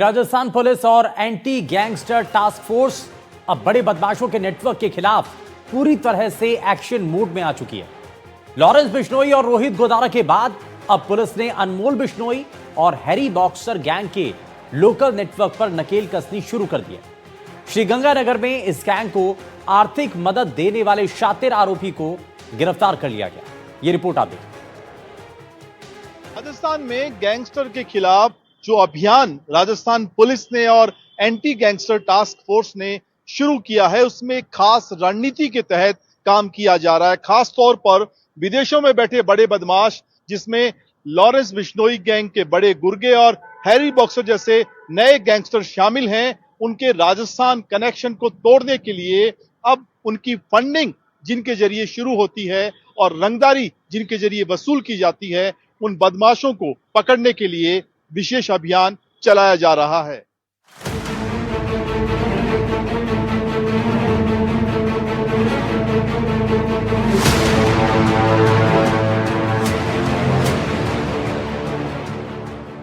Rajasthan police और anti gangster task force अब बड़े बदमाशों के नेटवर्क के खिलाफ पूरी तरह से एक्शन मोड में आ चुकी है। लॉरेंस बिश्नोई और रोहित गोदारा के बाद अब पुलिस ने अनमोल बिश्नोई और हैरी बॉक्सर गैंग के लोकल नेटवर्क पर नकेल कसनी शुरू कर दी है। श्रीगंगानगर में इस गैंग को आर्थिक मदद देने वाले शातिर आरोपी को गिरफ्तार कर लिया गया। यह रिपोर्ट आप देखिए। राजस्थान में गैंगस्टर के खिलाफ जो अभियान राजस्थान पुलिस ने और एंटी गैंगस्टर टास्क फोर्स ने शुरू किया है, उसमें खास रणनीति के तहत काम किया जा रहा है। खास तौर पर विदेशों में बैठे बड़े बदमाश, जिसमें लॉरेंस बिश्नोई गैंग के बड़े गुर्गे और हैरी बॉक्सर जैसे नए गैंगस्टर शामिल हैं, उनके राजस्थान कनेक्शन को तोड़ने के लिए अब उनकी फंडिंग जिनके जरिए शुरू होती है और रंगदारी जिनके जरिए वसूल की जाती है, उन बदमाशों को पकड़ने के लिए विशेष अभियान चलाया जा रहा है।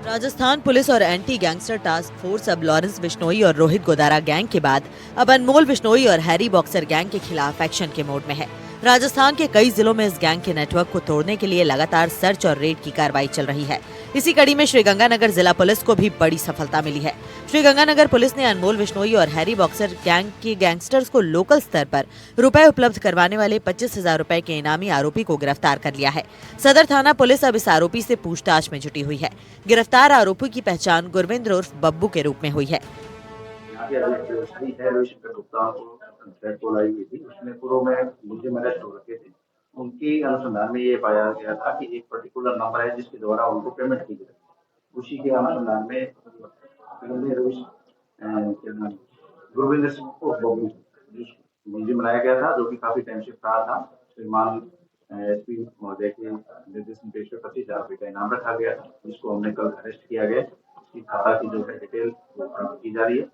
राजस्थान पुलिस और एंटी गैंगस्टर टास्क फोर्स अब लॉरेंस बिश्नोई और रोहित गोदारा गैंग के बाद अब अनमोल बिश्नोई और हैरी बॉक्सर गैंग के खिलाफ एक्शन के मोड में है। राजस्थान के कई जिलों में इस गैंग के नेटवर्क को तोड़ने के लिए लगातार सर्च और रेड की कार्रवाई चल रही है। इसी कड़ी में श्रीगंगानगर जिला पुलिस को भी बड़ी सफलता मिली है। श्रीगंगानगर पुलिस ने अनमोल बिश्नोई और हैरी बॉक्सर गैंग के गैंगस्टर्स को लोकल स्तर पर रुपए उपलब्ध करवाने वाले 25,000 रुपए के इनामी आरोपी को गिरफ्तार कर लिया है। सदर थाना पुलिस अब इस आरोपी से पूछताछ में जुटी हुई है। गिरफ्तार आरोपी की पहचान गुरविंद्र उर्फ बब्बू के रूप में हुई है। उनकी अनुसंधान में ये पाया गया था कि एक पर्टिकुलर नंबर है जिसके द्वारा उनको पेमेंट की जाए। उसी के अनुसंधान में गुरविंद्र सिंह को मुझे बनाया गया था, जो कि काफी टाइम से फरार था। श्रीमान एसपी महोदय के निर्देशन पे 25,000 रुपये का इनाम रखा गया था, जिसको हमने कल अरेस्ट किया गया। उसकी खाता की जो है डिटेल प्राप्त की जा रही है,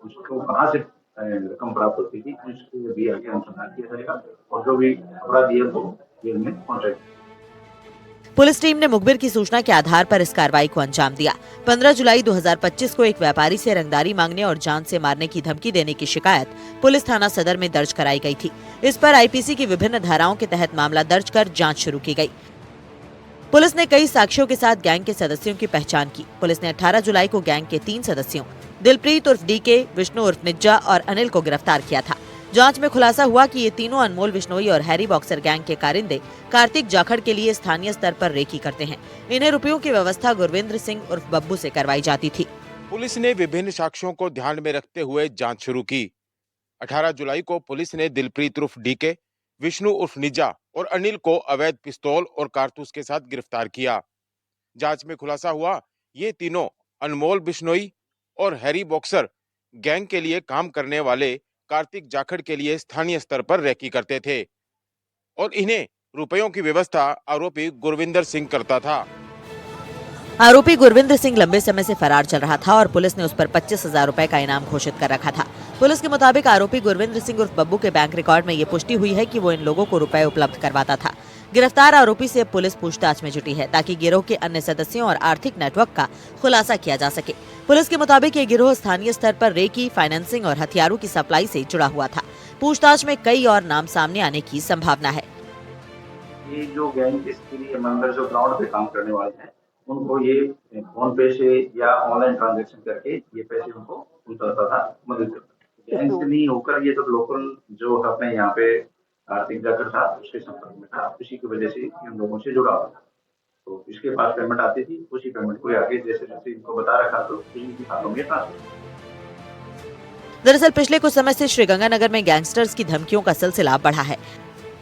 उसको कहाँ से रकम प्राप्त होती थी उसके भी आगे अनुसंधान किया जाएगा और जो भी अपराधी है वो जेल में पहुंचेगा। पुलिस टीम ने मुखबिर की सूचना के आधार पर इस कार्रवाई को अंजाम दिया। 15 जुलाई 2025 को एक व्यापारी से रंगदारी मांगने और जान से मारने की धमकी देने की शिकायत पुलिस थाना सदर में दर्ज कराई गई थी। इस पर आईपीसी की विभिन्न धाराओं के तहत मामला दर्ज कर जाँच शुरू की गयी। पुलिस ने कई साक्ष्यों के साथ गैंग के सदस्यों की पहचान की। पुलिस ने 18 जुलाई को गैंग के 3 सदस्यों दिलप्रीत उर्फ डीके, विष्णु उर्फ निज्जा और अनिल को गिरफ्तार किया था। जांच में खुलासा हुआ कि ये तीनों अनमोल बिश्नोई और हैरी बॉक्सर गैंग के कारिंदे कार्तिक जाखड़ के लिए स्थानीय स्तर पर रेकी करते हैं। इन्हें रुपयों की व्यवस्था गुरविंद्र सिंह उर्फ बब्बू से करवाई जाती थी। पुलिस ने विभिन्न साक्ष्यों को ध्यान में रखते हुए जांच शुरू की। 18 जुलाई को पुलिस ने दिलप्रीत उर्फ डीके, विष्णु उर्फ निज्जा और अनिल को अवैध पिस्तौल और कारतूस के साथ गिरफ्तार किया। जांच में खुलासा हुआ ये तीनों अनमोल बिश्नोई और हैरी बॉक्सर गैंग के लिए काम करने वाले कार्तिक जाखड़ के लिए स्थानीय स्तर पर रैकी करते थे और इन्हें रुपयों की व्यवस्था आरोपी गुरविंद्र सिंह करता था। आरोपी गुरविंद्र सिंह लंबे समय से फरार चल रहा था और पुलिस ने उस पर 25,000 रुपए का इनाम घोषित कर रखा था। पुलिस के मुताबिक आरोपी गुरविंद्र सिंह उर्फ बब्बू के बैंक रिकॉर्ड में ये पुष्टि हुई है कि वो इन लोगों को रुपए उपलब्ध करवाता था। गिरफ्तार आरोपी से पुलिस पूछताछ में जुटी है ताकि गिरोह के अन्य सदस्यों और आर्थिक नेटवर्क का खुलासा किया जा सके। पुलिस के मुताबिक ये गिरोह स्थानीय स्तर पर रेकी, फाइनेंसिंग और हथियारों की सप्लाई से जुड़ा हुआ था। पूछताछ में कई और नाम सामने आने की संभावना है। ये जो गैंग इसके मेंबर जो ग्राउंड पे काम करने वाले हैं, उनको ये फोन पे से या ऑनलाइन ट्रांजैक्शन करके ये पैसे उनको उतारता था, मदद करता। गैंग से नहीं होकर ये तो लोकल जो अपने यहाँ पे कार्तिक जाखड़ था उसके संपर्क में था, उसी की वजह से इन लोगों से जुड़ा हुआ था। तो इसके पास पेमेंट आती थी, उसी पेमेंट को आगे जैसे जैसे इनको बता रखा तो इनकी खातों में ट्रांसफर। दरअसल पिछले कुछ समय से श्रीगंगानगर में गैंगस्टर्स की धमकियों का सिलसिला बढ़ा है।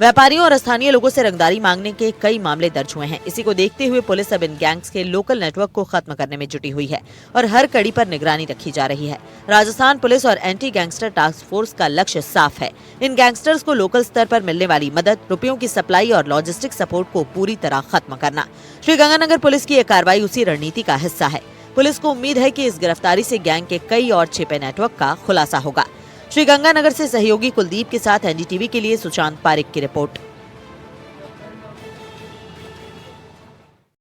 व्यापारियों और स्थानीय लोगों से रंगदारी मांगने के कई मामले दर्ज हुए हैं। इसी को देखते हुए पुलिस अब इन गैंग्स के लोकल नेटवर्क को खत्म करने में जुटी हुई है और हर कड़ी पर निगरानी रखी जा रही है। राजस्थान पुलिस और एंटी गैंगस्टर टास्क फोर्स का लक्ष्य साफ है। इन गैंगस्टर्स को लोकल स्तर पर मिलने वाली मदद, रुपयों की सप्लाई और लॉजिस्टिक सपोर्ट को पूरी तरह खत्म करना। श्रीगंगानगर पुलिस की यह कार्रवाई उसी रणनीति का हिस्सा है। पुलिस को उम्मीद है कि इस गिरफ्तारी से गैंग के कई और छिपे नेटवर्क का खुलासा होगा। श्रीगंगानगर से सहयोगी कुलदीप के साथ एनडीटीवी के लिए सुशांत पारिक की रिपोर्ट।